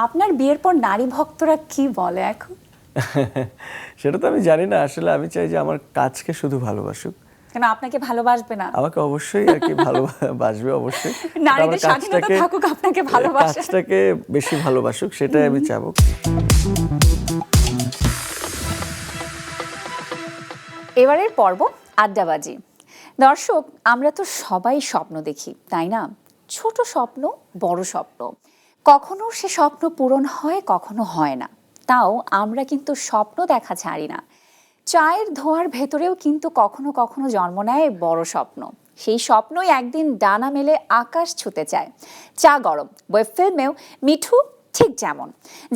আপনার বিয়ের পর নারী ভক্তরা কি বলে এখন? সেটা তো আমি জানি না, আসলে আমি চাই যে আমার কাজকে শুধু ভালোবাসুক। কেন আপনাকে ভালোবাসবে না? আমাকে অবশ্যই আর কি ভালোবাসবে অবশ্যই। নারীদের স্বাধীনতা থাকুক, আপনাকে ভালোবাসে। কাজটাকে বেশি ভালোবাসুক, সেটাই আমি চাবো। এবারের পর্ব আড্ডাবাজি। দর্শক, আমরা তো সবাই স্বপ্ন দেখি, তাই না? ছোট স্বপ্ন, বড় স্বপ্ন। কখনো সে স্বপ্ন পূরণ হয়, কখনো হয় না। তাও আমরা কিন্তু স্বপ্ন দেখা ছাড়ি না। চায়ের ধোঁয়ার ভেতরেও কিন্তু কখনো কখনো জন্ম নেয় বড় স্বপ্ন। সেই স্বপ্নই একদিন ডানা মেলে আকাশ ছুতে চায়। চা গরম ওয়েব ফিল্মেও মিঠু ঠিক যেমন,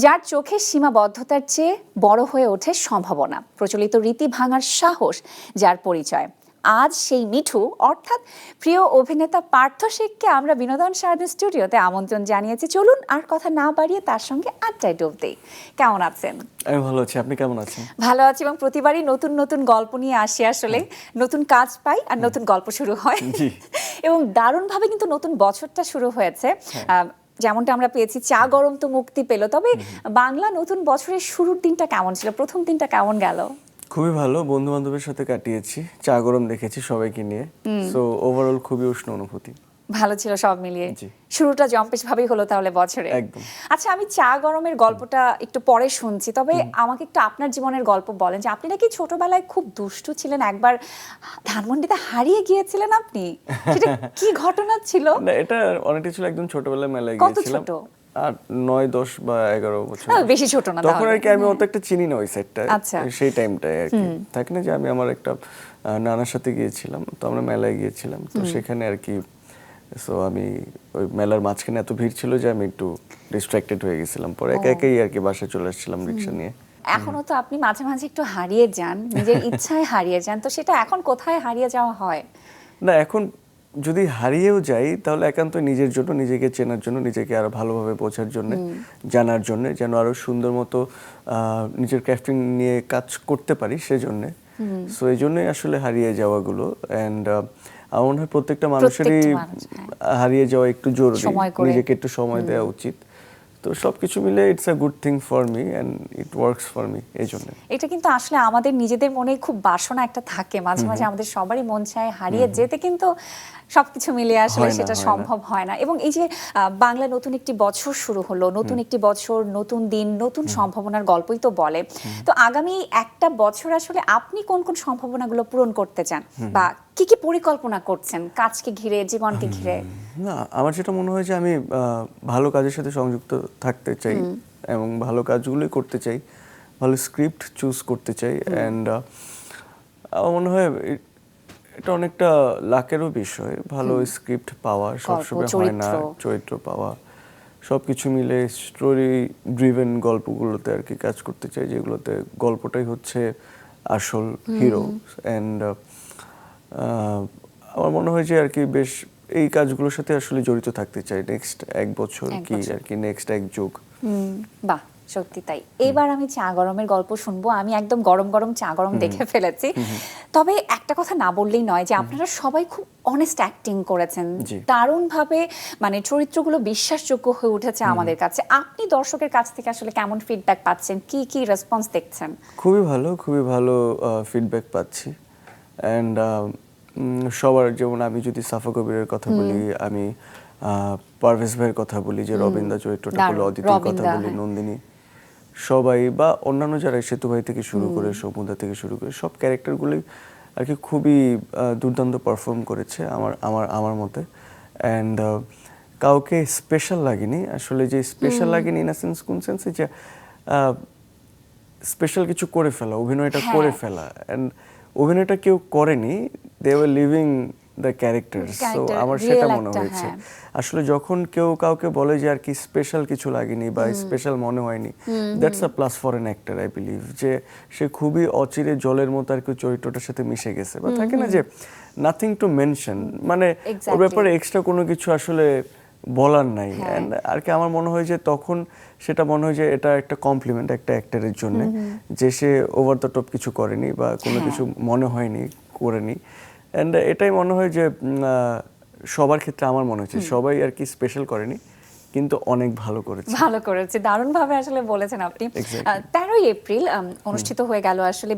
যার চোখের সীমাবদ্ধতার চেয়ে বড় হয়ে ওঠে সম্ভাবনা, প্রচলিত রীতি ভাঙার সাহস যার পরিচয়। আজ সেই মিঠু অর্থাৎ প্রিয় অভিনেতা পার্থ শেখকে আমরা বিনোদন সারাদিন স্টুডিওতে আমন্ত্রণ জানিয়েছি। চলুন আর কথা না বাড়িয়ে তার সঙ্গে আড্ডায় ডুব দেই। কেমন আছেন? আমি ভালো আছি, আপনি কেমন আছেন? ভালো আছি, এবং প্রতিবারই নতুন নতুন গল্প নিয়ে আসি। আসলে নতুন কাজ পাই আর নতুন গল্প শুরু হয়, এবং দারুণভাবে কিন্তু নতুন বছরটা শুরু হয়েছে। যেমনটা আমরা পেয়েছি, চা গরম তো মুক্তি পেল, তবে বাংলা নতুন বছরের শুরুর দিনটা কেমন ছিল? প্রথম দিনটা কেমন গেল? খুবই ভালো, বন্ধু বান্ধবের সাথে কাটিয়েছি, চা গরম দেখেছি সবাইকে নিয়ে। সো ওভারঅল খুবই উষ্ণ অনুভূতি। ভালো ছিল সব মিলিয়ে। শুরুটা জম্পেশ ভাবেই হলো তাহলে বছরে। একদম। আচ্ছা, আমি চা গরমের গল্পটা একটু পরে শুনছি, তবে আমাকে একটু আপনার জীবনের গল্প বলেন, যে আপনি নাকি ছোটবেলায় খুব দুষ্টু ছিলেন, একবার ধানমন্ডিতে হারিয়ে গিয়েছিলেন আপনি। সেটা কি ঘটনা ছিল? না, এটা অনেকটা ছিল, একদম ছোটবেলায় মেলায় কত গিয়েছিলাম। ছোট? 8, 9, 10 বা 11 বছর। বেশি ছোট না তখন আর কি আমি অত একটা চিনি না ওই সেটটা। আচ্ছা। সেই টাইমটায় আর কি থাকে না যে আমি আমার একটা নানার সাথে গিয়েছিলাম, তো আমরা মেলায় গিয়েছিলাম, তো সেখানে আর কি। সো আমি ওই মেলার মাঝখানে এত ভিড় ছিল যে আমি একটু ডিস্ট্রাক্টেড হয়ে গেছিলাম, পরে একা একাই আর কি বাসায় চলে আসছিলাম রিক্সা নিয়ে। এখনো তো আপনি মাঝে মাঝে একটু হারিয়ে যান, নিজের ইচ্ছায় হারিয়ে যান, তো সেটা এখন কোথায় হারিয়ে যাওয়া হয়? না, এখন যদি হারিয়েও যাই তাহলে একান্ত নিজের জন্য, নিজেকে চেনার জন্য, নিজেকে আরো ভালোভাবে বোঝার জন্য, জানার জন্য, যেন আরো সুন্দর মতো নিজের ক্রাফটিং নিয়ে কাজ করতে পারি সেজন্য। সো এই জন্যই আসলে হারিয়ে যাওয়াগুলো। অ্যান্ড আমার মনে হয় প্রত্যেকটা মানুষেরই হারিয়ে যাওয়া একটু জরুরি, নিজেকে একটু সময় দেওয়া উচিত। তো সবকিছু মিলে it's a good thing for me and it works for me. এই জন্য এটা কিন্তু আসলে আমাদের নিজেদের মনে খুব বাসনা একটা থাকে, মাঝে মাঝে আমাদের সবারই মন চায় হারিয়ে যেতে, কিন্তু সবকিছু মিলিয়ে আসলে সেটা সম্ভব হয় না। এবং এই যে বাংলা নতুন একটি বছর শুরু হলো, নতুন একটি বছর, নতুন দিন, নতুন সম্ভাবনার গল্পই তো বলে। তো আগামী একটা বছর আসলে আপনি কোন কোন সম্ভাবনাগুলো পূরণ করতে চান, বা কি কি পরিকল্পনা করছেন কাজকে ঘিরে, জীবনকে ঘিরে? না, আমার যেটা মনে হয় যে আমি ভালো কাজের সাথে সংযুক্ত থাকতে চাই এবং ভালো কাজগুলোই করতে চাই, ভালো স্ক্রিপ্ট চুজ করতে চাই। অ্যান্ড আমার মনে হয় এটা অনেকটা লাকেরও বিষয়, ভালো স্ক্রিপ্ট পাওয়া সবসময় হয় না, চরিত্র পাওয়া, সব কিছু মিলে স্টোরি ড্রিভেন গল্পগুলোতে আর কি কাজ করতে চাই, যেগুলোতে গল্পটাই হচ্ছে আসল হিরো। অ্যান্ড আমার মনে হয় যে আর কি বেশ এই কাজগুলোর সাথে আসলে জড়িত থাকতে চাই নেক্সট 1 বছর কি আর কি নেক্সট 1 যুগ। বাহ, সত্যি তাই। এবার আমি চা গরমের গল্প শুনবো। আমি একদম গরম গরম চা গরম দেখে ফেলেছি। তবে একটা কথা না বললেই নয়, যে আপনারা সবাই খুব অনেস্ট অ্যাক্টিং করেছেন, দারুণভাবে, মানে চরিত্রগুলো বিশ্বাসযোগ্য হয়ে উঠেছে আমাদের কাছে। আপনি দর্শকের কাছ থেকে আসলে কেমন ফিডব্যাক পাচ্ছেন, কি কি রেসপন্স দেখছেন? খুবই ভালো ফিডব্যাক পাচ্ছি। অ্যান্ড সবার, যেমন আমি যদি সাফা কবিরের কথা বলি, আমি পারভেজ ভাইয়ের কথা বলি, যে রবিন্দা চরিত্রটা বলি, অদিতির কথা বলি, নন্দিনী, সবাই বা অন্যান্য যারা সেতু ভাই থেকে শুরু করে, সমুদ্র থেকে শুরু করে, সব ক্যারেক্টারগুলোই আর কি খুবই দুর্দান্ত পারফর্ম করেছে আমার মতে। অ্যান্ড কাউকে স্পেশাল লাগেনি আসলে, যে স্পেশাল লাগেনি ইন আ সেন্স, কোন সেন্সে, যে স্পেশাল কিছু করে ফেলা, অভিনয়টা করে ফেলা। অ্যান্ড অভিনয়টা কেউ করেনি, they were living the characters. So আমার সেটা মনে হয়েছে আসলে, যখন কেউ কাউকে বলে যে আর কি স্পেশাল কিছু লাগেনি বা স্পেশাল মনে হয়নি, that's a plus for an actor, I believe. যে সে খুবই অচিরে জলের মতো আর কি চরিত্রটার সাথে মিশে গেছে, বা থাকে না যে নাথিং টু মেনশন, মানে ওর ব্যাপারে এক্সট্রা কোনো কিছু আসলে বলার নাই। অ্যান্ড আর কি আমার মনে হয় যে তখন সেটা মনে হয় যে এটা একটা কমপ্লিমেন্ট একটা অ্যাক্টরের জন্য, যে সে ওভার দ্য টপ কিছু করেনি বা কোনো কিছু মনে হয়নি করেনি। অ্যান্ড এটাই মনে হয় যে সবার ক্ষেত্রে আমার মনে হচ্ছে সবাই আর কি স্পেশাল করেনি, কিন্তু অনেক ভালো করেছে, দারুণভাবে আসলে বলেছেন আপনি। 13ই এপ্রিল অনুষ্ঠিত হয়ে গেল আসলে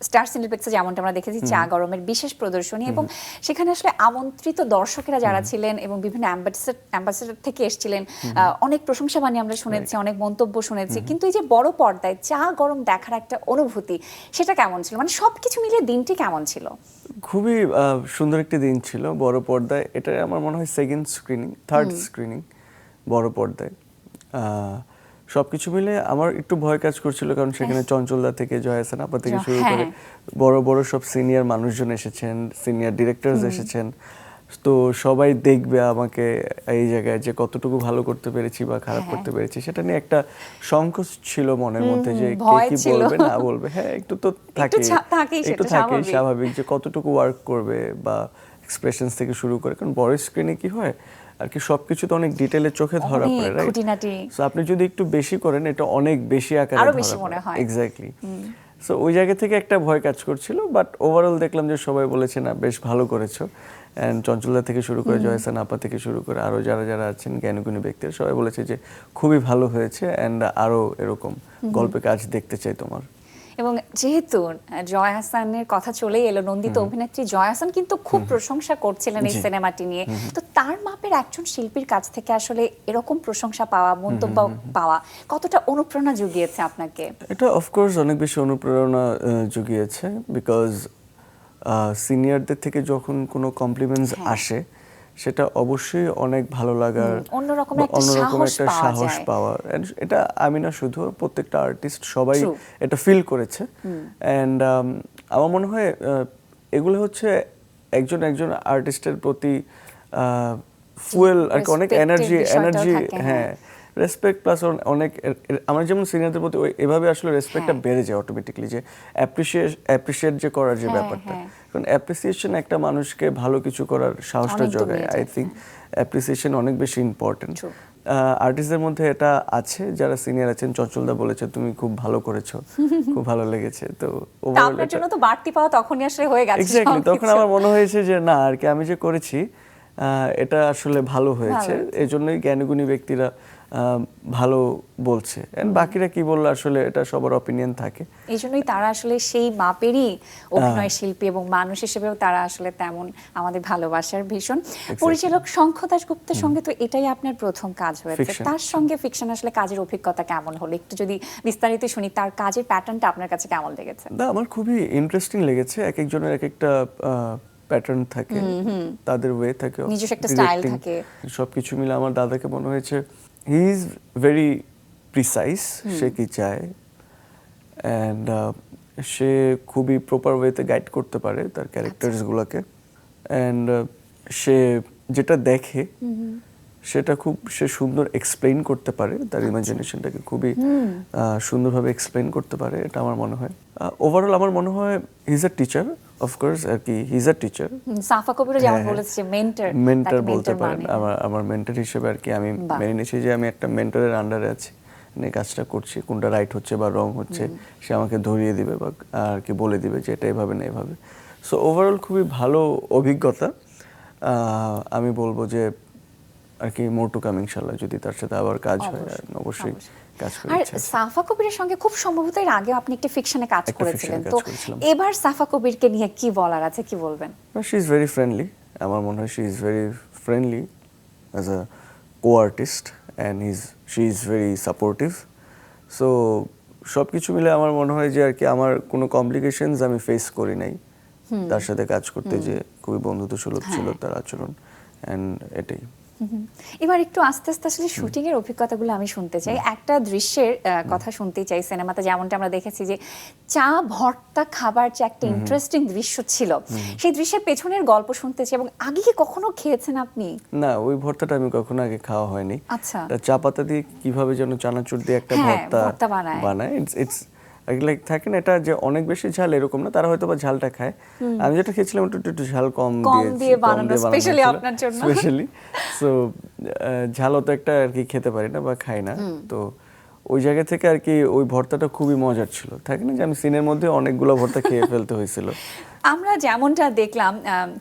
স্টার সিনেপ্লেক্সে, যেমনটা আমরা দেখেছি চা গরমের বিশেষ প্রদর্শনী, এবং সেখানে আসলে আমন্ত্রিত দর্শকেরা যারা ছিলেন এবং বিভিন্ন অ্যাম্বাসেডর থেকে এসেছিলেন, অনেক প্রশংসা বাণী আমরা শুনেছি, অনেক মন্তব্য শুনেছি, কিন্তু এই যে বড় পর্দায় চা গরম দেখার একটা অনুভূতি, সেটা কেমন ছিল? মানে সবকিছু মিলিয়ে দিনটি কেমন ছিল? খুবই সুন্দর একটি দিন ছিল বড় পর্দায়। এটা আমার মনে হয় থার্ড স্ক্রিনিং বড় পর্দায়। সবকিছু মিলে আমার একটু ভয় কাজ করছিল, কারণ সেখানে চঞ্চলদা থেকে জয়া হাসান আপা থেকে শুরু করে বড় বড় সব সিনিয়র মানুষজন এসেছেন, সিনিয়র ডিরেক্টরস এসেছেন। তো সবাই দেখবে আমাকে এই জায়গায় যে কতটুকু ভালো করতে পেরেছি বা খারাপ করতে পেরেছি, সেটা নিয়ে একটা সংকোচ ছিল মনের মধ্যে, যে কে কি বলবে না বলবে। হ্যাঁ, একটু তো থাকেই, স্বাভাবিক, যে কতটুকু ওয়ার্ক করবে বা এক্সপ্রেশনস থেকে শুরু করে। কারণ বড় স্ক্রিনে কি হয় আর কি, সবকিছু তো অনেক ডিটেইলে চোখে ধরা পড়ে, রাইট? সো আপনি যদি একটু বেশি করেন, এটা অনেক বেশি আকারে ধরা পড়ে। এক্স্যাক্টলি। সো ওই জায়গা থেকে একটা ভয় কাজ করছিল, বাট ওভারঅল দেখলাম যে সবাই বলেছে না, বেশ ভালো করেছো। অ্যান্ড চঞ্চলদা থেকে শুরু করে জয়া হাসান আপা থেকে শুরু করে আরো যারা যারা আছেন জ্ঞানীগুণী ব্যক্তিরা, সবাই বলেছে যে খুবই ভালো হয়েছে, অ্যান্ড আরো এরকম গল্পে কাজ দেখতে চাই তোমার। এবং যেহেতু জয়া হাসানের কথা চলেই এলো, নন্দিত অভিনেত্রী জয়া হাসান কিন্তু খুব প্রশংসা করছিলেন এই সিনেমাটি নিয়ে। তো তার মাপের একজন শিল্পীর কাছ থেকে আসলে এরকম প্রশংসা পাওয়া, মন্তব্য পাওয়া কতটা অনুপ্রেরণা জুগিয়েছে আপনাকে? এটা অফকোর্স অনেক বেশি অনুপ্রেরণা জুগিয়েছে, বিকজ সিনিয়রদের থেকে যখন কোনো কমপ্লিমেন্টস আসে, সেটা অবশ্যই অনেক ভালো লাগার, অন্যরকম একটা সাহস পাওয়া। এটা আমি না, শুধু প্রত্যেকটা আর্টিস্ট সবাই এটা ফিল করেছে। অ্যান্ড আমার মনে হয় এগুলো হচ্ছে একজন আর্টিস্টের প্রতি ফুয়েল আর কি, অনেক এনার্জি। হ্যাঁ, রেসপেক্ট প্লাস অনেক, আমার যেমন সিনিয়রদের প্রতি এভাবে আসলে রেসপেক্টটা বেড়ে যায় অটোমেটিকলি, যে অ্যাপ্রিশিয়েট যে করার যে ব্যাপারটা। কারণ অ্যাপ্রিসিয়েশন একটা মানুষকে ভালো কিছু করার সাহসটা যোগায়। আই থিঙ্ক অ্যাপ্রিসিয়েশন অনেক বেশি ইম্পর্টেন্ট। আর্টিস্টদের মধ্যে এটা আছে, যারা সিনিয়র আছেন। চঞ্চলদা বলেছে তুমি খুব ভালো করেছো, খুব ভালো লেগেছে। তো আপনার জন্য তো বাড়তি পাওয়া তখনই আসলে হয়ে গেছে। এক্স্যাক্টলি, তখন আমার মনে হয়েছে যে না, আর কি আমি যে করেছি এটা আসলে ভালো হয়েছে, এজন্যই জ্ঞানীগুণী ব্যক্তিরা ভালো বলছে। এন্ড বাকিরা কি বললো আসলে এটা সবার অপিনিয়ন থাকে, এই জন্যই তারা আসলে সেই মাপেরই অভিনয় শিল্পী এবং মানুষ হিসেবেও তারা আসলে তেমন আমাদের ভালোবাসার ভীষণ। পরিচালক শঙ্খ দাশগুপ্তের সঙ্গে তো এটাই আপনার প্রথম কাজ হয়েছে, তার সঙ্গে ফিকশন আসলে কাজের অভিজ্ঞতা কেমন হলো একটু যদি বিস্তারিত শুনি, তার কাজের প্যাটার্নটা আপনার কাছে কেমন লেগেছে? আমার খুবই ইন্টারেস্টিং লেগেছে। এক একজনের এক একটা প্যাটার্ন থাকে, তাদের ওয়ে থাকে, নিজস্ব একটা স্টাইল থাকে। সবকিছু মিলে আমার দাদাকে মনে হয়েছে হি ইজ ভেরি প্রিসাইজ, সে কি চায়, অ্যান্ড সে খুবই প্রপার ওয়েতে গাইড করতে পারে তার ক্যারেক্টারসগুলোকে। অ্যান্ড সে যেটা দেখে সেটা খুব সে সুন্দর এক্সপ্লেইন করতে পারে, তার ইমাজিনেশনটাকে খুবই সুন্দরভাবে এক্সপ্লেইন করতে পারে, এটা আমার মনে হয়। ওভারঅল আমার মনে হয় he is a teacher, of course আর কি, হি ইজ আ টিচার। সাফা কবিরও যেমন বলেছে মেন্টর বলতে পারেন। আমার মেন্টর হিসেবে আর কি আমি মেনে নিয়েছি যে আমি একটা মেন্টরের আন্ডারে আছি, কাজটা করছি, কোনটা রাইট হচ্ছে বা রং হচ্ছে সে আমাকে ধরিয়ে দিবে বা আর কি বলে দিবে যে এটা এভাবে না এভাবে। সো ওভারঅল খুবই ভালো অভিজ্ঞতা। আমি বলবো যে আর কি মোর টু কাম ইনশাআল্লাহ, যদি তার সাথে আবার কাজ হয় অবশ্যই কাজ করতে চাই। আর সাফা কবিরের সঙ্গে খুব সম্ভবত এর আগে আপনি একটা ফিকশনে কাজ করেছিলেন, তো এবার সাফা কবিরকে নিয়ে কি বলার আছে, কি বলবেন? শি ইজ ভেরি ফ্রেন্ডলি, আমার মনে হয় she is very friendly as a co artist, and she is very supportive. So সব কিছু মিলে আমার মনে হয় যে আর কি আমার কোনো কমপ্লিকেশনস আমি ফেস করি নাই তার সাথে কাজ করতে, যে খুবই বন্ধুত্বসুলভ ছিল তার আচরণ, অ্যান্ড এটাই। এবার একটু আস্তে আস্তে আসলে শুটিং এর অভিজ্ঞতাগুলো আমি শুনতে চাই। একটা দৃশ্যের কথা শুনতে চাই সিনেমাতে, যেমনটা আমরা দেখেছি যে চা ভর্তা খাবার যে একটা ইন্টারেস্টিং দৃশ্য ছিল, সেই দৃশ্যের পেছনের গল্প শুনতে চাই। এবং আগে কি কখনো খেয়েছেন আপনি? না, ওই ভর্তাটা আমি কখনো আগে খাওয়া হয়নি। আচ্ছা, চা পাতা দিয়ে কিভাবে যেন চানাচুর দিয়ে একটা ভর্তা বানায়, ইটস লাইক থাকে না, এটা যে অনেক বেশি ঝাল এরকম না, তারা হয়তো বা ঝালটা খায়। আমি যেটা খেয়েছিলাম একটু ঝাল কম দিয়ে বানানো স্পেশালি আপনার জন্য। স্পেশালি সো ঝাল তো একটা আর কি খেতে পারি না বা খাই না, তো ওই জায়গা থেকে আর কি ওই ভর্তাটা খুবই মজার ছিল, থাকে না যে আমি সিনের মধ্যে অনেকগুলো ভর্তা খেয়ে ফেলতে হয়েছিল। আমরা যেমনটা দেখলাম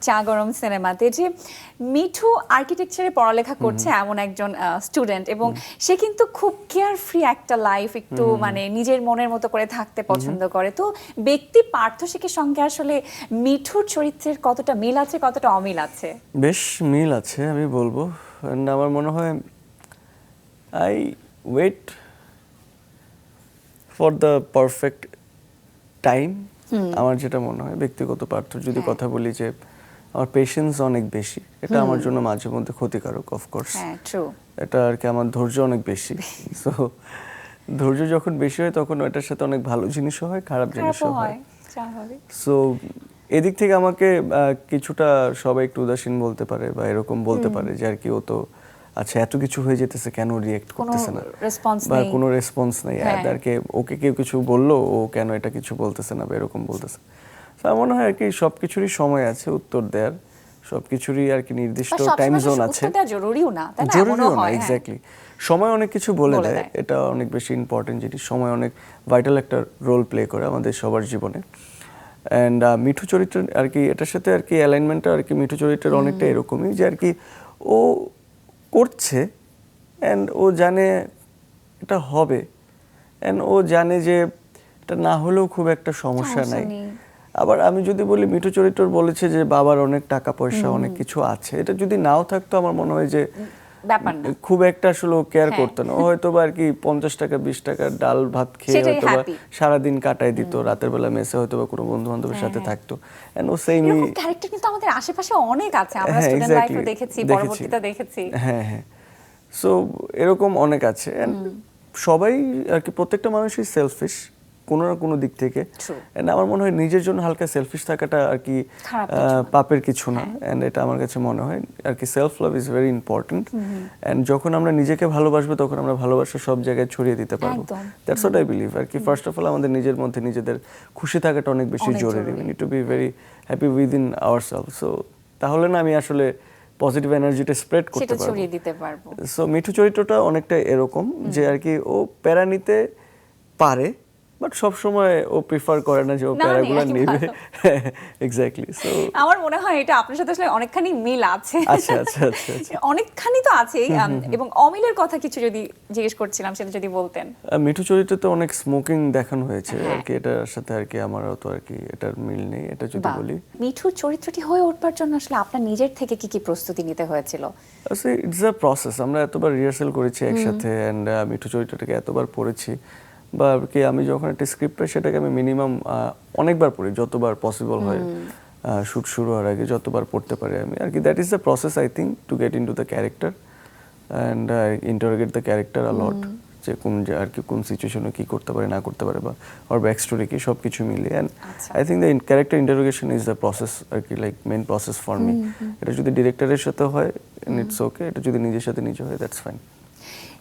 চা গরম সিনেমাতে, যে মিঠু আর্কিটেকচারে পড়ালেখা করছে এমন একজন স্টুডেন্ট, এবং সে কিন্তু খুব কেয়ারফ্রি একটা লাইফ, একটু মানে নিজের মনের মতো করে থাকতে পছন্দ করে। তো ব্যক্তি পার্থ শেখের সঙ্গে আসলে মিঠুর চরিত্রের কতটা মিল আছে, কতটা অমিল আছে? বেশ মিল আছে আমি বলবো। And আমার মনে হয় I wait for the perfect time. আমার যেটা মনে হয় ব্যক্তিগত পার্থ যদি কথা বলি, যে আমার পেশেন্স অনেক বেশি, এটা আমার জন্য মাঝে মধ্যে ক্ষতিকারক অফকোর্স। হ্যাঁ, ট্রু। এটা আর কি আমার ধৈর্য অনেক বেশি। সো ধৈর্য যখন বেশি হয় তখন ওটার সাথে অনেক ভালো জিনিসও হয়, খারাপ জিনিসও হয়। সো এদিক থেকে আমাকে কিছুটা সবাই একটু উদাসীন বলতে পারে বা এরকম বলতে পারে যে আর কি ও তো আচ্ছা এত কিছু হয়ে যেতেছে কেন রিয়েক্ট করতেছে না, বা কোনো রেসপন্স নেই, আর কি ওকে কেউ কিছু বললো ও কেন এটা কিছু বলতেছে না বা এরকম বলতেছে। তো আমার মনে হয় আর কি সবকিছুরই সময় আছে উত্তর দেওয়ার, সবকিছুরই আর কি নির্দিষ্ট টাইম জোন আছে। জরুরিও না, এক্স্যাক্টলি। সময় অনেক কিছু বলে দেয়, এটা অনেক বেশি ইম্পর্টেন্ট জিনিস। সময় অনেক ভাইটাল একটা রোল প্লে করে আমাদের সবার জীবনে। অ্যান্ড মিঠু চরিত্র আর কি এটার সাথে আর কি অ্যালাইনমেন্টটা আর কি মিঠু চরিত্রের অনেকটা এরকমই, যে আর কি ও করছে অ্যান্ড ও জানে এটা হবে, অ্যান্ড ও জানে যে এটা না হলেও খুব একটা সমস্যা নাই। আবার আমি যদি বলি মিঠু চরিত্র বলেছে যে বাবার অনেক টাকা পয়সা অনেক কিছু আছে, এটা যদি নাও থাকতো আমার মনে হয় যে ব্যাপার না, খুব একটা আসলে কেয়ার করতো না। ও হয়তো বা আর কি 50 টাকা 20 টাকার ডাল ভাত খেয়ে হয়তো বা সারাদিন কাটাই দিত, রাতের বেলা মেসে হয়তো বা কোনো বন্ধু বান্ধবের সাথে থাকতো। এন্ড ও সেম ক্যারেক্টার কিন্তু আমাদের আশেপাশে অনেক আছে, আমরা স্টুডেন্ট লাইফে দেখেছি, পরবর্তীতে দেখেছি। হ্যাঁ হ্যাঁ, সো এরকম অনেক আছে। এন্ড সবাই আর কি প্রত্যেকটা মানুষই সেলফিশ কোনো না কোনো দিক থেকে। এন্ড আমার মনে হয় নিজের জন্য হালকা সেলফিশ থাকাটা আর কি পাপের কিছু না। এন্ড এটা আমার কাছে মনে হয় আর কি self love is very important. And যখন আমরা নিজেকে ভালোবাসবো তখন আমরা ভালোবাসা সব জায়গায় ছড়িয়ে দিতে পারবো। দ্যাটস হোয়াট আই বিলিভ আর কি। ফার্স্ট অফ অল আমাদের নিজের মধ্যে নিজেদের খুশি থাকাটা অনেক বেশি জরুরি। We need to be very happy within ourself. So তাহলে না আমি আসলে পজিটিভ এনার্জিটা স্প্রেড করতে পারবো। সো মিঠু চরিত্রটা অনেকটা এরকম যে আর কি ও প্যারা নিতে পারে, বাট সব সময় ও প্রিফার করে না যে ও প্যারাগুলো নেবে। এক্স্যাক্টলি। সো আমার মনে হয় এটা আপনার সাথে আসলে অনেকখানি মিল আছে। আচ্ছা আচ্ছা আচ্ছা, অনেকখানি তো আছেই। এবং অমিলের কথা কিছু যদি জিজ্ঞেস করছিলাম সেটা যদি বলতেন। মিঠু চরিত্রে অনেক স্মোকিং দেখানো হয়েছে আর কি, এটার সাথে আর কি আমারও তো আর কি এটার মিল নেই। এটা যদি বলি মিঠু চরিত্রটি হয়ে উঠবার জন্য আসলে আপনার নিজের থেকে কি কি প্রস্তুতি নিতে হয়েছিল? It's a process. আমরা এতবার রিহার্সাল করেছি একসাথে, এন্ড মিঠু চরিত্রটাকে এতবার পড়েছি, বা কি আমি যখন একটা স্ক্রিপ্ট পাই সেটাকে আমি মিনিমাম অনেকবার পড়ি, যতবার পসিবল হয় শুট শুরু হওয়ার আগে যতবার পড়তে পারি আমি আর কি। That is the process I think to get into the character and interrogate the character a lot, যে কোন যে আর কি কোন সিচুয়েশনে কি করতে পারে না করতে পারে, বা ওর ব্যাক স্টোরি কি সব কিছু মিলিয়ে। And I think the character interrogation is the process আর কি, like main process for me. এটা যদি ডিরেক্টরের সাথে হয় ইটস ওকে, এটা যদি নিজের সাথে নিজে হয় দ্যাটস ফাইন।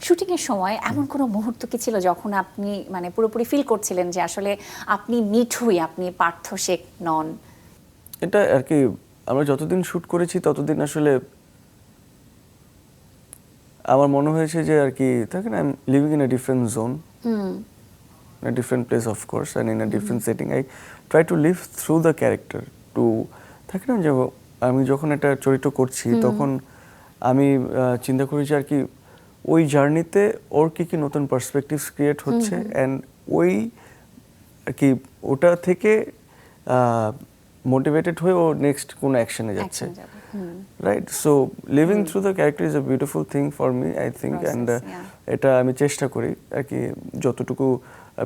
শুটিং এর সময় এমন কোনো মুহূর্ত কি ছিল যখন আপনি মানে পুরোপুরি ফিল করছিলেন যে আসলে আপনি মিঠুই, আপনি পার্থ শেখ নন? এটা আর কি আমরা যতদিন শুট করেছি ততদিন আসলে আমার মনে হয়েছে যে আর কি থাকে না, I am living in a different zone, a different place of course and in a different setting. I try to live through the character to থাকে না যে আমি যখন একটা চরিত্র করছি তখন আমি চিন্তা করি যে আর কি ওই জার্নিতে ওর কি কি নতুন পার্সপেক্টিভস ক্রিয়েট হচ্ছে, অ্যান্ড ওই আর কি ওটা থেকে মোটিভেটেড হয়ে ও নেক্সট কোনো অ্যাকশনে যাচ্ছে, right? So living through the character is a beautiful thing for me I think. And এটা আমি চেষ্টা করি আর কি যতটুকু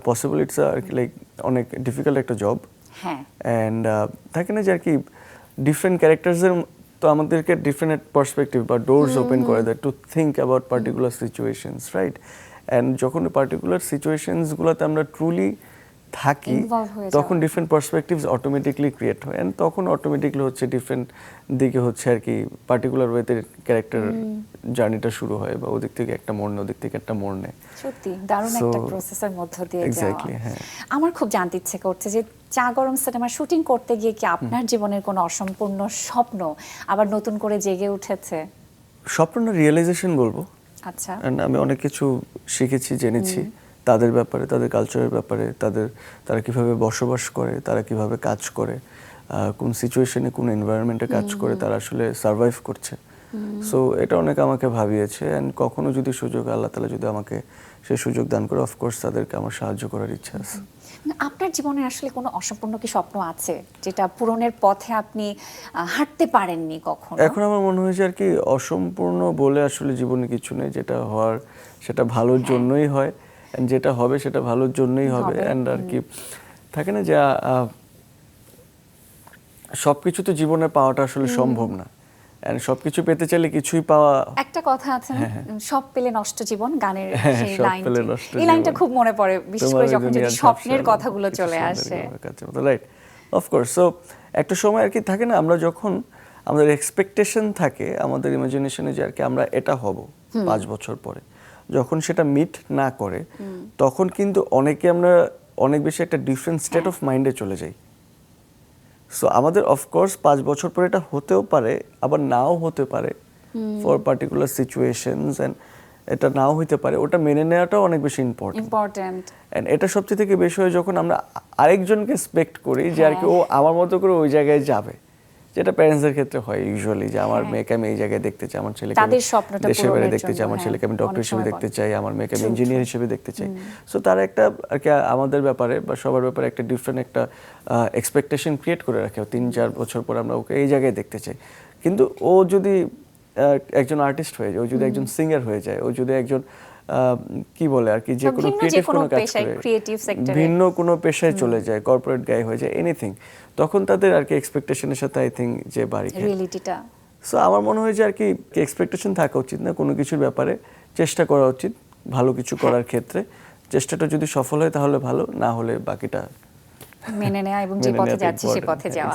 পসিবল। ইটস আর কি লাইক অনেক ডিফিকাল্ট একটা জব, অ্যান্ড থাকে না যে আর কি ডিফারেন্ট ক্যারেক্টার্সের তো আমাদেরকে ডিফারেন্ট পার্সপেক্টিভ বা ডোরস ওপেন করে দেয় to think about particular situations, right? And যখন পার্টিকুলার সিচুয়েশনসগুলোতে আমরা ট্রুলি থাকি তখন ডিফারেন্ট পার্সপেক্টিভস অটোমেটিকলি ক্রিয়েট হয়, অ্যান্ড তখন অটোমেটিকলি হচ্ছে ডিফারেন্ট দিকে হচ্ছে আর কি পার্টিকুলার ওয়েতে ক্যারেক্টার জার্নিটা শুরু হয়, বা ওদিক থেকে একটা মোড় নেয় ওদিক থেকে একটা মোড় নেয়। সত্যি দারুণ একটা প্রসেসের মধ্য দিয়ে যাওয়া। এক্স্যাক্টলি, হ্যাঁ। আমার খুব জানতে ইচ্ছে করছে যে চা গরম সিনেমা শুটিং করতে গিয়ে কি আপনার জীবনের কোনো অসম্পূর্ণ স্বপ্ন আবার নতুন করে জেগে উঠেছে? স্বপ্ন না, রিয়েলাইজেশন বলবো। আচ্ছা। আমি অনেক কিছু শিখেছি, জেনেছি, তাদের ব্যাপারে, তাদের কালচারের ব্যাপারে, তারা কিভাবে বসবাস করে, তারা কিভাবে কাজ করে, কোন সিচুয়েশনে কোন এনভায়রনমেন্টে কাজ করে তারা আসলে সার্ভাইভ করছে। সো এটা অনেক আমাকে ভাবিয়েছে। অ্যান্ড কখনো যদি সুযোগ, আল্লাহ তাআলা যদি আমাকে সেই সুযোগ দান করে, অফকোর্স তাদেরকে আমার সাহায্য করার ইচ্ছা আছে। আপনার জীবনে আসলে কোনো অসম্পূর্ণ কি স্বপ্ন আছে যেটা পূরণের পথে আপনি হাঁটতে পারেননি কখনো? এখন আমার মনে হয় যে আর কি অসম্পূর্ণ বলে আসলে জীবনে কিছু নেই। যেটা হওয়ার সেটা ভালোর জন্যই হয়, অ্যান্ড যেটা হবে সেটা ভালোর জন্যই হবে। অ্যান্ড আর কি থাকে না যে সবকিছু তো জীবনে পাওয়াটা আসলে সম্ভব না, এন্ড সবকিছু পেতে চাইলে কিছুই পাওয়া। একটা কথা আছে না, সব পেলে নষ্ট জীবন, গানের সেই সব লাইনটি, পেলে নষ্ট এই লাইনটা জীবন। খুব মনে পড়ে, বিশেষ করে যখন যদি স্বপ্নের কথাগুলো কিছু চলে সুন্দর আসে। আমার কাছে রাইট, অফকোর্স। সো একটা সময় আর কি থাকে না, আমরা যখন আমাদের এক্সপেকটেশন থাকে, আমাদের ইমাজিনেশনে যে আর কি আমরা এটা হব 5 বছর পরে, যখন সেটা মিট না করে তখন কিন্তু অনেকে আমরা অনেক বেশি একটা ডিফারেন্ট স্টেট অফ মাইন্ডে চলে যাই। সো আমাদের অফকোর্স 5 বছর পরে এটা হতেও পারে, আবার নাও হতে পারে ফর পার্টিকুলার সিচুয়েশনস, এন্ড এটা নাও হতে পারে। ওটা মেনে নেওয়াটাও অনেক বেশি ইম্পর্টেন্ট। এন্ড এটা সবচেয়ে থেকে বেশি হয় যখন আমরা আরেকজনকে এক্সপেক্ট করি যে আর কি ও আমার মতো করে ওই জায়গায় যাবে, যেটা প্যারেন্টসদের ক্ষেত্রে হয় ইউজুয়ালি, যে আমার মেয়েকে আমি এই জায়গায় দেখতে চাই, আমার ছেলেকে তাদের স্বপ্নটা দেশের বাইরে পূরণের দেখতে চাই, জন্য, আমার ছেলেকে আমি ডক্টর অনেক হিসেবে সময় দেখতে বলে। চাই, আমার মেয়েকে আমি ইঞ্জিনিয়ার হিসেবে দেখতে চাই। সো তারা একটা আর কি আমাদের ব্যাপারে বা সবার ব্যাপারে একটা ডিফারেন্ট একটা এক্সপেকটেশন ক্রিয়েট করে রাখে। 3-4 বছর পর আমরা ওকে এই জায়গায় দেখতে চাই। কিন্তু ও যদি একজন আর্টিস্ট হয়ে যায়, ও যদি একজন সিঙ্গার হয়ে যায়, ও যদি একজন কি বলে আর কি যে কোনো ক্রিয়েটিভ কোনো কাজ করে, ভিন্ন কোনো পেশায় চলে যায়, কর্পোরেট গাই হয়ে যায়, এনিথিং, তখন তাদের আর কি এক্সপেকটেশনের সাথে আই থিঙ্ক যে বাড়ি খায় রিয়েলিটিটা। সো আমার মনে হয় যে আর কি এক্সপেকটেশন থাকা উচিত না, কোনো কিছুর ব্যাপারে চেষ্টা করা উচিত ভালো কিছু করার ক্ষেত্রে। চেষ্টাটা যদি সফল হয় তাহলে ভালো, না হলে বাকিটা মেনে নেওয়া এবং যে পথে যাচ্ছি সে পথে যাওয়া।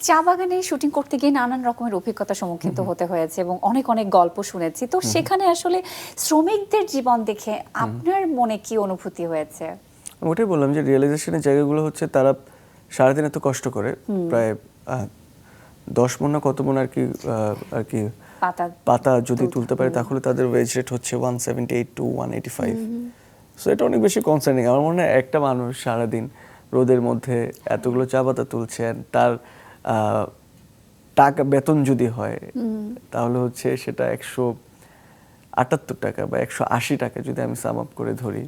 চা বাগানে শুটিং করতে গিয়ে নানান রকমের অভিজ্ঞতার সম্মুখীন হতে হয়েছে এবং অনেক অনেক গল্প শুনেছি। তো সেখানে আসলে শ্রমিকদের জীবন দেখে আপনার মনে কি অনুভূতি হয়েছে? ওটাই বললাম যে রিয়েলাইজেশনের জায়গাগুলো হচ্ছে তারা সারাদিন এত কষ্ট করে, প্রায় 10 মণ না কত মণ আর কি পাতা যদি তুলতে পারে তাহলে তাদের ওয়েজ রেট হচ্ছে 178 to 185। সো এটা অনেক বেশি কনসার্নিং। আমার মনে হয় একটা মানুষ সারাদিন রোদের মধ্যে এতগুলো চা পাতা তুলছেন, তার টাকা বেতন যদি হয় তাহলে হচ্ছে সেটা 178 টাকা বা 180 টাকা যদি আমি সাম আপ করে ধরি।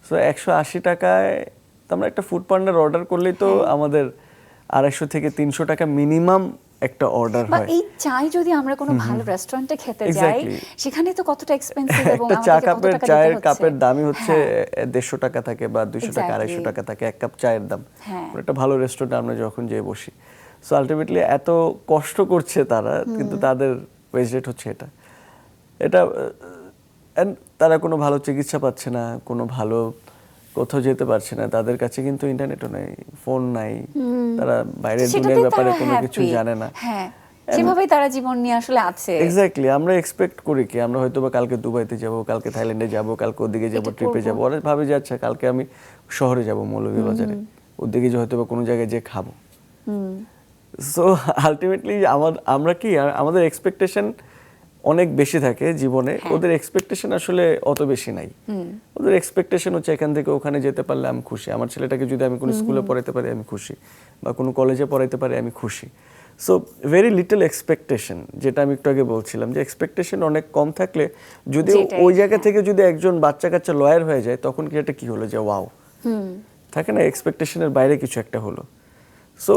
সো 180 টাকায় তো আমরা একটা ফুড পান্ডার অর্ডার করলেই তো আমাদের 250 থেকে 300 টাকা মিনিমাম একটা অর্ডার হয়। এই চাই যদি আমরা কোনো ভালো রেস্টুরেন্টে খেতে যাই, সেখানে তো কতটা এক্সপেন্সিভ এবং একটা চা কাপের চায়ের কাপের দামই হচ্ছে 150 টাকা থাকে বা 200 টাকা 250 টাকা থাকে এক কাপ চায়ের দাম। একটা ভালো রেস্টুরেন্টে আমরা যখন যেয়ে বসি, সো আলটিমেটলি এত কষ্ট করছে তারা, কিন্তু তাদের ওয়েজ রেট হচ্ছে এটা এন্ড তারা কোনো ভালো চিকিৎসা পাচ্ছে না, কোনো ভালো কোথাও যেতে পারছে না, তাদের কাছে কিন্তু ইন্টারনেটও নাই, ফোন নাই, তারা বাইরের দুনিয়ার ব্যাপারে কোনো কিছু জানে না। যেভাবে তারা জীবন নিয়ে আসলে আছে। এক্স্যাক্টলি। আমরা এক্সপেক্ট করি কি আমরা হয়তো বা কালকে দুবাইতে যাব, কালকে থাইল্যান্ডে যাব, কালকে ওদিকে যাব, ট্রিপে যাব। ওরা ভাবে যে আচ্ছা কালকে আমি শহরে যাব মৌলভীবাজারে, ওদিকে যে হয়তো বা কোনো জায়গায় যে খাবো। সো আলটিমেটলি আমরা কি আমাদের এক্সপেকটেশন অনেক বেশি থাকে জীবনে, ওদের এক্সপেকটেশন আসলে অত বেশি নাই। ওদের এক্সপেকটেশন হচ্ছে এখান থেকে ওখানে যেতে পারলে আমি খুশি, আমার ছেলেটাকে যদি আমি কোনো স্কুলে পড়াইতে পারি আমি খুশি, বা কোনো কলেজে পড়াইতে পারি আমি খুশি। সো ভেরি লিটল এক্সপেকটেশন, যেটা আমি একটু আগে বলছিলাম যে এক্সপেকটেশন অনেক কম থাকলে যদি ওই জায়গা থেকে যদি একজন বাচ্চা কাচ্চা লয়ার হয়ে যায়, তখন কি এটা কি হলো যে ওয়াও, থাকে না এক্সপেকটেশনের বাইরে কিছু একটা হলো। সো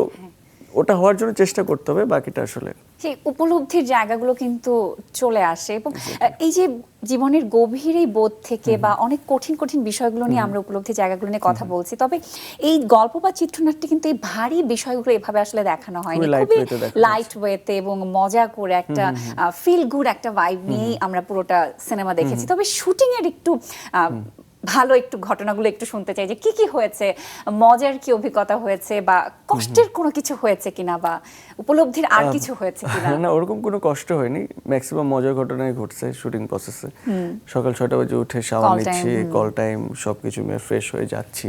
ওটা হওয়ার জন্য চেষ্টা করতে হবে, বাকিটা আসলে সেই উপলব্ধির জায়গাগুলো কিন্তু চলে আসে। এবং এই যে জীবনের গভীর এই বোধ থেকে বা অনেক কঠিন কঠিন বিষয়গুলো নিয়ে আমরা উপলব্ধির জায়গাগুলো নিয়ে কথা বলছি, তবে এই গল্প বা চিত্রনাট্যে কিন্তু এই ভারী বিষয়গুলো এভাবে আসলে দেখানো হয়নি, খুবই লাইট ওয়েতে এবং মজা করে একটা ফিল গুড একটা ভাইব নিয়েই আমরা পুরোটা সিনেমা দেখেছি। তবে শুটিং এর একটু ভালো একটু ঘটনাগুলো একটু শুনতে চাই, যে কি কি হয়েছে, মজার কি অভিজ্ঞতা হয়েছে, বা কষ্টের কোনো কিছু হয়েছে কিনা, বা উপলব্ধির আর কিছু হয়েছে কিনা? না, ওরকম কোনো কষ্ট হয়নি, ম্যাক্সিমাম মজার ঘটনাই ঘটছে শুটিং প্রসেসে। সকাল 6টা বাজে উঠে শাওয়ার নিচ্ছি, কল টাইম সবকিছু নিয়ে ফ্রেশ হয়ে যাচ্ছি।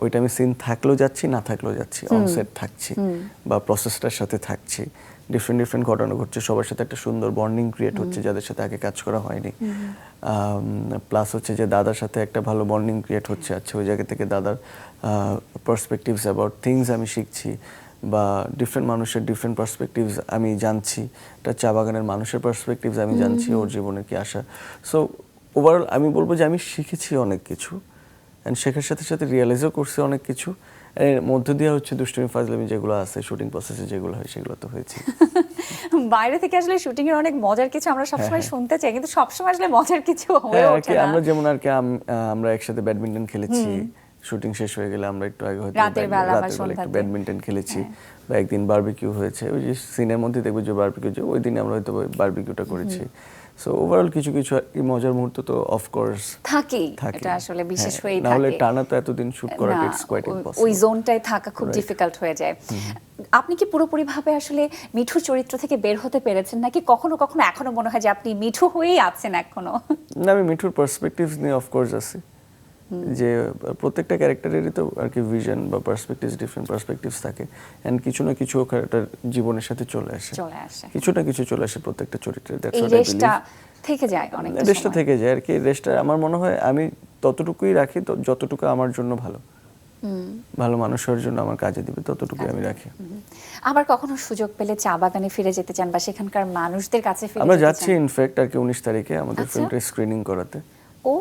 ওই টাইমে সিন থাকলেও যাচ্ছি, না থাকলেও যাচ্ছি, অন সেট থাকছি বা প্রসেসটার সাথে থাকছি। ডিফারেন্ট ডিফারেন্ট ঘটনা ঘটছে, সবার সাথে একটা সুন্দর বন্ডিং ক্রিয়েট হচ্ছে যাদের সাথে আগে কাজ করা হয়নি। প্লাস হচ্ছে যে দাদার সাথে একটা ভালো বন্ডিং ক্রিয়েট হচ্ছে, আচ্ছা ওই জায়গা থেকে দাদার পার্সপেক্টিভস অ্যাবাউট থিংস আমি শিখছি, বা ডিফারেন্ট মানুষের ডিফারেন্ট পার্সপেক্টিভস আমি জানছি, একটা চা বাগানের মানুষের পার্সপেক্টিভস আমি জানছি, ওর জীবনে কি আসা। সো ওভারঅল আমি বলবো যে আমি শিখেছি অনেক কিছু, অ্যান্ড শেখার সাথে সাথে রিয়েলাইজও করছি অনেক কিছু। এর মধ্য দিয়ে হচ্ছে দুষ্টুমি ফাজলামি যেগুলো আছে শুটিং প্রসেসে যেগুলো হয় সেগুলো তো হয়েছে। বাইরে থেকে আসলে শুটিং এর অনেক মজার কিছু আমরা সবসময় শুনতে চাই, কিন্তু সবসময় আসলে মজার কিছু হয়ে ওঠে না। আমরা যেমন আর কি আমরা একসাথে ব্যাডমিন্টন খেলেছি, শুটিং শেষ হয়ে গেলে আমরা একটু আগে হয়তো রাতের বেলা একটু ব্যাডমিন্টন খেলেছি, বা একদিন বারবিকিউ হয়েছে, ওই যে সিনের মধ্যে দেখবো যে বারবিকিউ, যে ওই দিন আমরা হয়তো বারবিকিউটা করেছি। সো ওভারঅল কিছু কিছু এই মজার মুহূর্ত তো অফকোর্স থাকেই, এটা আসলে বিশেষ হয়েই থাকে। নাহলে টানা তো এতদিন শুট করাটা ইটস কোয়াইট ইম্পসিবল, ওই জোনটায় থাকা খুব ডিফিকাল্ট হয়ে যায়। আপনি কি পুরোপুরি ভাবে আসলে মিঠুর চরিত্র থেকে বের হতে পেরেছেন, নাকি কখনো কখনো এখনো মনে হয় যে আপনি মিঠু হয়েই আছেন এখনো? না, আমি মিঠুর পার্সপেক্টিভস নিয়ে অফকোর্স আছি, যে প্রত্যেকটা ক্যারেক্টারেরই তো আর কি ভিশন বা পার্সপেক্টিভস, ডিফারেন্ট পার্সপেক্টিভস থাকে, এন্ড কিছু না কিছু ওখানে জীবনের সাথে চলে আসে, কিছু না কিছু চলে আসে প্রত্যেকটা চরিত্রে। That's what I believe. থেকে যায় অনেক রেস্টটা থেকে যায় আর কি। রেস্টটা আমার মনে হয় আমি ততটুকুই রাখি তো যতটুকু আমার জন্য ভালো, ভালো মানুষ হওয়ার জন্য আমার কাজে দিবে, ততটুকুই আমি রাখি। আবার কখনো সুযোগ পেলে চা বাগানে ফিরে যেতে চান বা সেখানকার মানুষদের কাছে ফিরে যেতে চান? আমরা যাচ্ছি ইনফ্যাক্ট আর কি 19 তারিখে আমাদের ফিল্মটা স্ক্রিনিং করাতে,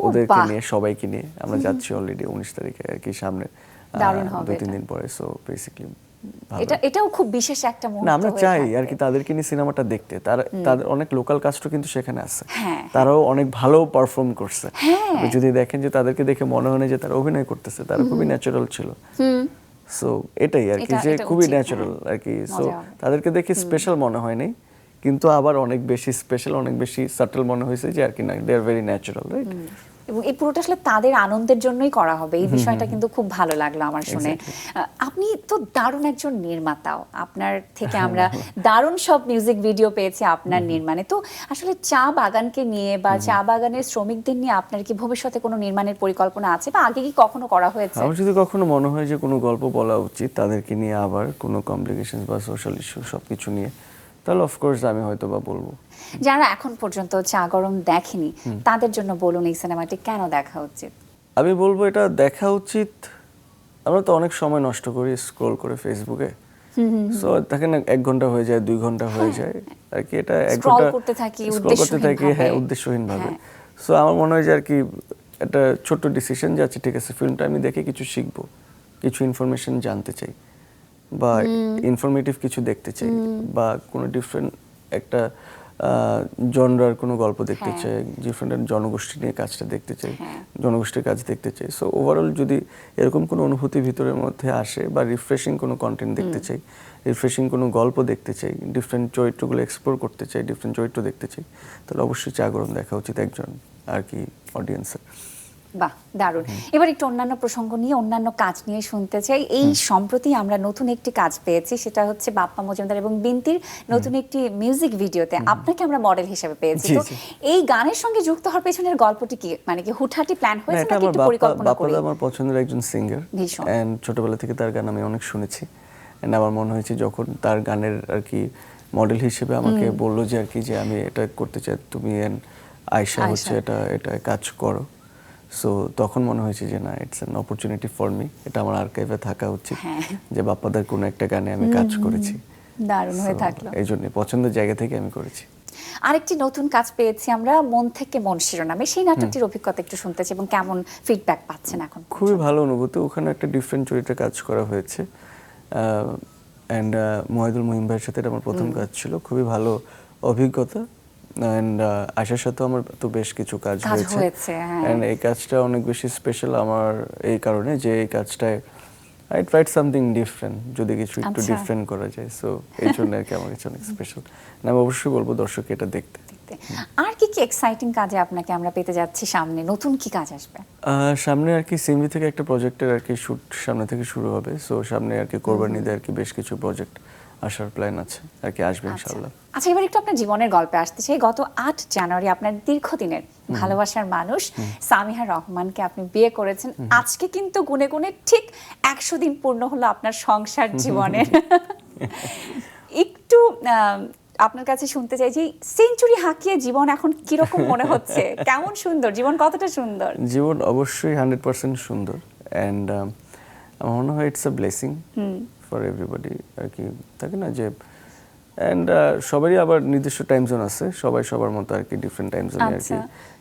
ওদেরকে নিয়ে সবাইকে নিয়ে আমরা যাচ্ছি অলরেডি 19 তারিখে আর কি, সামনে 2-3 দিন পরে। সো বেসিক্যালি এটাও খুব বিশেষ একটা মুহূর্ত। না, আমরা চাই আর কি তাদেরকে নিয়ে সিনেমাটা দেখতে। তাদের অনেক লোকাল কাস্টও কিন্তু সেখানে আছে, তারাও অনেক ভালো পারফর্ম করছে। যদি দেখেন যে তাদেরকে দেখে মনে হয় না যে তারা অভিনয় করতেছে, তারা খুবই ন্যাচারাল ছিল। সো এটাই আর কি, যে খুবই ন্যাচারাল আর কি। সো তাদেরকে দেখে স্পেশাল মনে হয় নাই, কিন্তু আবার অনেক বেশি স্পেশাল, অনেক বেশি সাটল মনে হয়েছে যে আর কি না, দে আর ভেরি ন্যাচারাল, রাইট? এবং এই পুরোটা আসলে তাদের আনন্দের জন্যই করা হবে, এই বিষয়টা কিন্তু খুব ভালো লাগলো আমার শুনে। আপনি তো দারুণ একজন নির্মাতাও, আপনার থেকে আমরা দারুণ সব মিউজিক ভিডিও পেয়েছি আপনার নির্মাণে। তো আসলে চা বাগানকে নিয়ে বা চা বাগানের শ্রমিকদের নিয়ে আপনার কি ভবিষ্যতে কোনো নির্মাণের পরিকল্পনা আছে, বা আগে কি কখনো করা হয়েছে? আমার যদি কখনো মনে হয় যে কোনো গল্প বলা উচিত তাদেরকে নিয়ে, আবার কোনো কমপ্লিকেশনস বা সোশ্যাল ইস্যু সবকিছু নিয়ে, তাহলে অফকোর্স আমি হয়তো বা বলবো। যারা এখন পর্যন্ত চা গরম দেখেনি তাদের জন্য বলুন এই সিনেমাটি কেন দেখা উচিত? আমি বলবো এটা দেখা উচিত। আমরা তো অনেক সময় নষ্ট করি স্ক্রল করে ফেসবুকে, সো দেখেন 1 ঘন্টা হয়ে যায়, 2 ঘন্টা হয়ে যায় আর কি, এটা 1 ঘন্টা স্ক্রল করতে থাকি উদ্দেশ্যহীন ভাবে। সো আমার মনে হয় যে আর কি একটা ছোট্ট ডিসিশন যে আচ্ছা ঠিক আছে, ফিল্মটা আমি দেখে কিছু শিখবো, কিছু ইনফরমেশন জানতে চাই, বা ইনফরমেটিভ কিছু দেখতে চাই, বা কোনো ডিফারেন্ট একটা জনরার কোনো গল্প দেখতে চাই, ডিফারেন্ট জনগোষ্ঠী নিয়ে কাজটা দেখতে চাই, জনগোষ্ঠীর কাজ দেখতে চাই। সো ওভারঅল যদি এরকম কোনো অনুভূতি ভিতরের মধ্যে আসে, বা রিফ্রেশিং কোনো কন্টেন্ট দেখতে চাই, রিফ্রেশিং কোনো গল্প দেখতে চাই, ডিফারেন্ট চরিত্রগুলো এক্সপ্লোর করতে চাই, ডিফারেন্ট চরিত্র দেখতে চাই, তাহলে অবশ্যই চা গরম দেখা উচিত একজন আর কি অডিয়েন্সের। বাহ, দারুণ। এবার একটু অন্যান্য প্রসঙ্গ নিয়ে, অন্যান্য কাজ নিয়ে শুনতে চাই। এই সম্প্রতি আমরা নতুন একটি কাজ পেয়েছি, সেটা হচ্ছে বাপ্পা মজুমদার এবং বিন্তির নতুন একটি মিউজিক ভিডিওতে আপনাকে আমরা মডেল হিসেবে পেয়েছি। তো এই গানের সঙ্গে যুক্ত হওয়ার পেছনের গল্পটি কি, মানে কি হুটহাটি প্ল্যান হয়েছে নাকি একটু পরিকল্পনা করে? বাপ্পা আমার পছন্দের একজন সিঙ্গার, এন্ড ছোটবেলা থেকে তার গান আমি অনেক শুনেছি, এন্ড আমার মনে হয়েছে যখন তার গানের আর কি মডেল হিসেবে আমাকে বললো যে আর কি যে আমি এটা করতে চাই, তুমি আয়শা হচ্ছে এটা কাজ করো। সো তখন মনে হয়েছে যে না, it's an opportunity for me, এটা আমার আর্কাইভে থাকা উচিত যে বাপ্পাদার কোনো একটা গানে আমি কাজ করেছি। দারুণ হয়ে থাকলো, এই জন্য পছন্দের জায়গা থেকে আমি করেছি। আরেকটি নতুন কাজ পেয়েছি আমরা, মন থেকে মন শিরোনামে, সেই নাটকটির অভিজ্ঞতা একটু শুনতে চাই এবং কেমন ফিডব্যাক পাচ্ছেন এখন? খুবই ভালো অনুভূতি, ওখানে একটা ডিফারেন্ট চরিত্রে কাজ করা হয়েছে, অ্যান্ড মোয়াইদুল মহিম ভাইয়ের সাথে এটা আমার প্রথম কাজ ছিল, খুবই ভালো অভিজ্ঞতা। অ্যান্ড আশার সাথেও আমার তো বেশ কিছু কাজ হয়েছে, অ্যান্ড এই কাজটা অনেক বেশি স্পেশাল আমার এই কারণে যে এই কাজটায় আই ট্রাইড সামথিং ডিফারেন্ট, যদি কিছু একটু ডিফারেন্ট করা যায়। সো এই জন্য আর কি আমার কাছে অনেক স্পেশাল, আমি অবশ্যই বলবো দর্শক এটা দেখতে। আর কি কি এক্সাইটিং কাজে আপনাকে আমরা পেতে যাচ্ছি সামনে? নতুন কি কাজ আসবে সামনে? আর কি সিএমভি থেকে একটা প্রজেক্টের আর কি শুট সামনে থেকে শুরু হবে। সো সামনে আর কি কোরবানিতে আর কি বেশ কিছু প্রজেক্ট আসার প্ল্যান আছে আর কি, আসবে ইনশাআল্লাহ। আচ্ছা, এবার একটু আপনার জীবনের গল্পে আসতে চাই। গত 8 জানুয়ারি আপনার দীর্ঘদিনের ভালোবাসার মানুষ সামিহা রহমানকে আপনি বিয়ে করেছেন। আজকে কিন্তু গুনে গুনে ঠিক 100 দিন পূর্ণ হলো আপনার সংসার জীবনের। একটু একটু আপনার কাছে শুনতে চাই যে সেঞ্চুরি হাঁকিয়ে জীবন এখন কিরকম মনে হচ্ছে, কেমন সুন্দর জীবন, কতটা সুন্দর? জীবন অবশ্যই 100% সুন্দর, অ্যান্ড আমার মনে হয় it's a blessing for everybody আর কি, থাকে না যে, অ্যান্ড সবারই আবার নির্দিষ্ট টাইম জোন আছে, সবাই সবার মতো আর কি ডিফারেন্ট টাইম জোনে আর কি,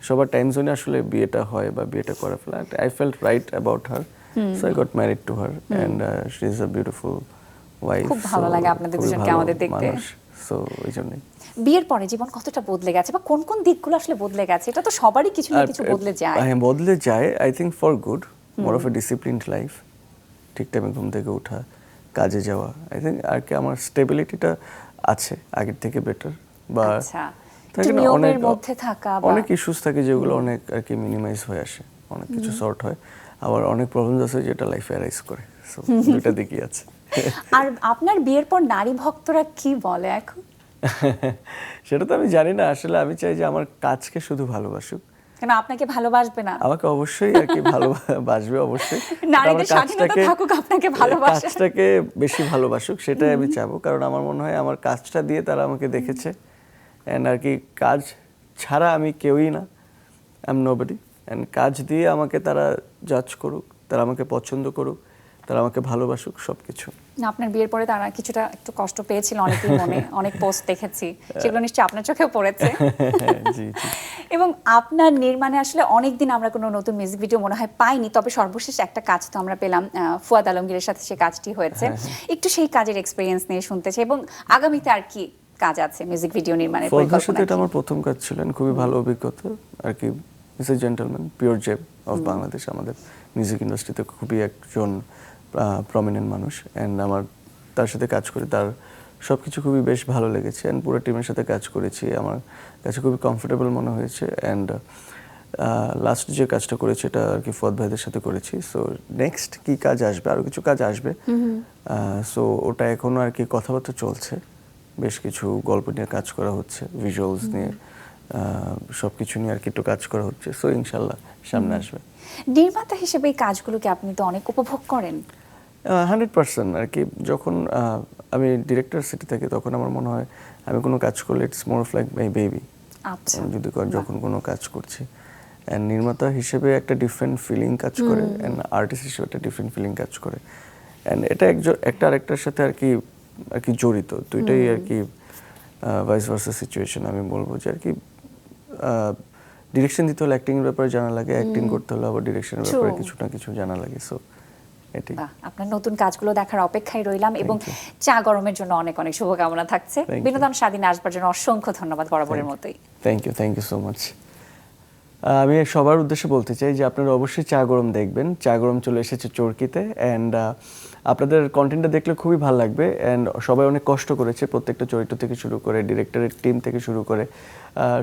সবার টাইম জোনে আসলে বিয়েটা হয় বা বিয়েটা করে ফেলা। I felt right about her, so I got married to her, and she is a beautiful wife. খুব ভালো লাগে আপনাদের দুজনকে আমাদের দেখতে। সো ওই জন্যই। বিয়ের পরে জীবন কতটা বদলে গেছে বা কোন কোন দিকগুলো আসলে বদলে গেছে? এটা তো সবারই কিছু না কিছু বদলে যায়। হ্যাঁ, বদলে যায়, I think for good, more of A disciplined life, ঠিক টাইমে ঘুম থেকে ওঠা, কাজে যাওয়া। আই থিঙ্ক আর কি আমার স্টেবিলিটিটা আছে আগের থেকে বেটার, বা আচ্ছা, একটু নিয়মের মধ্যে থাকা, অনেক ইস্যুস থাকে যেগুলো অনেক আর কি মিনিমাইজ হয়ে আসে, অনেক কিছু সর্ট হয়, আবার অনেক প্রবলেমস আছে যেটা লাইফে অ্যারাইজ করে, সো দুইটা দিকই আছে। আর আপনার বিয়ের পর নারী ভক্তরা কি বলে এখন? সেটা তো আমি জানি না, আসলে আমি চাই যে আমার কাজকে শুধু ভালোবাসুক। কেন আপনাকে ভালোবাসবে না? আমাকে অবশ্যই আর কি ভালোবাসবে, অবশ্যই নারীদের স্বাধীনতা থাকুক, আপনাকে ভালোবাসে, কাজটাকে বেশি ভালোবাসুক, সেটাই আমি চাবো। কারণ আমার মনে হয় আমার কাজটা দিয়ে তারা আমাকে দেখেছে, এন্ড আর কি কাজ ছাড়া আমি কেউই না, আই এম নোবডি, এন্ড কাজ দিয়ে আমাকে তারা জাজ করুক, তারা আমাকে পছন্দ করুক, তারা আমাকে ভালোবাসুক, সবকিছু। আপনার বিয়ের পরে তারা কিছুটা একটু কষ্ট পেয়েছিল অনেকেই মনে, অনেক পোস্ট দেখেছি, সেগুলো নিশ্চয়ই আপনার চোখেও পড়েছে। জি জি। এবং আপনার নির্মাণে আসলে অনেকদিন আমরা কোনো নতুন মিউজিক ভিডিও মনে হয় পাইনি, তবে সর্বশেষ একটা কাজ তো আমরা পেলাম, ফুয়াদ আলমগীরের সাথে সে কাজটি হয়েছে। একটু সেই কাজের এক্সপেরিয়েন্স নিয়ে শুনতে চাই, এবং আগামীতে আর কি কাজ আছে মিউজিক ভিডিও নির্মাণের পরিকল্পনা? এটা আমার প্রথম কাজ ছিল, খুবই ভালো অভিজ্ঞতা আর কি। Is a gentleman, pure gem of Bangladesh, আমাদের মিউজিক ইন্ডাস্ট্রিতে খুবই একজন প্রমিনেন্ট মানুষ, অ্যান্ড আমার তার সাথে কাজ করে তার সব কিছু খুবই বেশ ভালো লেগেছে, অ্যান্ড পুরো টিমের সাথে কাজ করেছি, আমার কাছে খুবই কমফোর্টেবল মনে হয়েছে। অ্যান্ড লাস্ট যে কাজটা করেছি এটা আর কি ফুয়াদ ভাইদের সাথে করেছি। সো নেক্সট কি কাজ আসবে, আরও কিছু কাজ আসবে, সো ওটা এখনও আর কি কথাবার্তা চলছে, বেশ কিছু গল্প নিয়ে কাজ করা হচ্ছে, ভিজুয়ালস নিয়ে, সব কিছু নিয়ে আর কি একটু কাজ করা হচ্ছে, সো ইনশাল্লাহ সামনে আসবে। নির্মাতা হিসেবে এই কাজগুলোকে আপনি তো অনেক উপভোগ করেন। 100% আর কি। যখন আমি ডিরেক্টর সিটি থাকি তখন আমার মনে হয় আমি কোনো কাজ করলে it's more of like my baby. আচ্ছা, যদি যখন কোনো কাজ করছি, অ্যান্ড নির্মাতা হিসেবে একটা ডিফারেন্ট ফিলিং কাজ করে, অ্যান্ড আর্টিস্ট হিসেবে একটা ডিফারেন্ট ফিলিং কাজ করে, অ্যান্ড এটা একটা আরেকটার সাথে আর কি জড়িত, দুইটাই আর কি ভাইস ভার্সা সিচুয়েশন। আমি বলবো যে আর কি ডিরেকশন দিতে হলে অ্যাক্টিংয়ের ব্যাপারে জানা লাগে, অ্যাক্টিং করতে হলে আবার ডিরেকশনের ব্যাপারে কিছু না কিছু জানা লাগে, সো এটাই। আপনার নতুন কাজগুলো দেখার অপেক্ষায় রইলাম, এবং চা গরমের জন্য অনেক অনেক শুভকামনা থাকছে। বিনোদন স্বাধীনে আসবার জন্য অসংখ্য ধন্যবাদ, বরাবরের মতোই। Thank you so much. আমি সবার উদ্দেশ্যে বলতে চাই যে আপনারা অবশ্যই চা গরম দেখবেন। চা গরম চলে এসেছে চরকিতে, অ্যান্ড আপনাদের কন্টেন্টটা দেখলে খুবই ভালো লাগবে, অ্যান্ড সবাই অনেক কষ্ট করেছে, প্রত্যেকটা চরিত্র থেকে শুরু করে ডিরেক্টরের টিম থেকে শুরু করে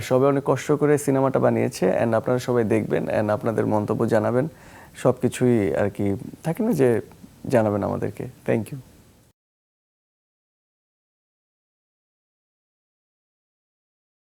সবাই অনেক কষ্ট করে সিনেমাটা বানিয়েছে, অ্যান্ড আপনারা সবাই দেখবেন, অ্যান্ড আপনাদের মন্তব্য জানাবেন, সব কিছুই আর কি থাকে না যে জানাবেন আমাদেরকে। Thank you.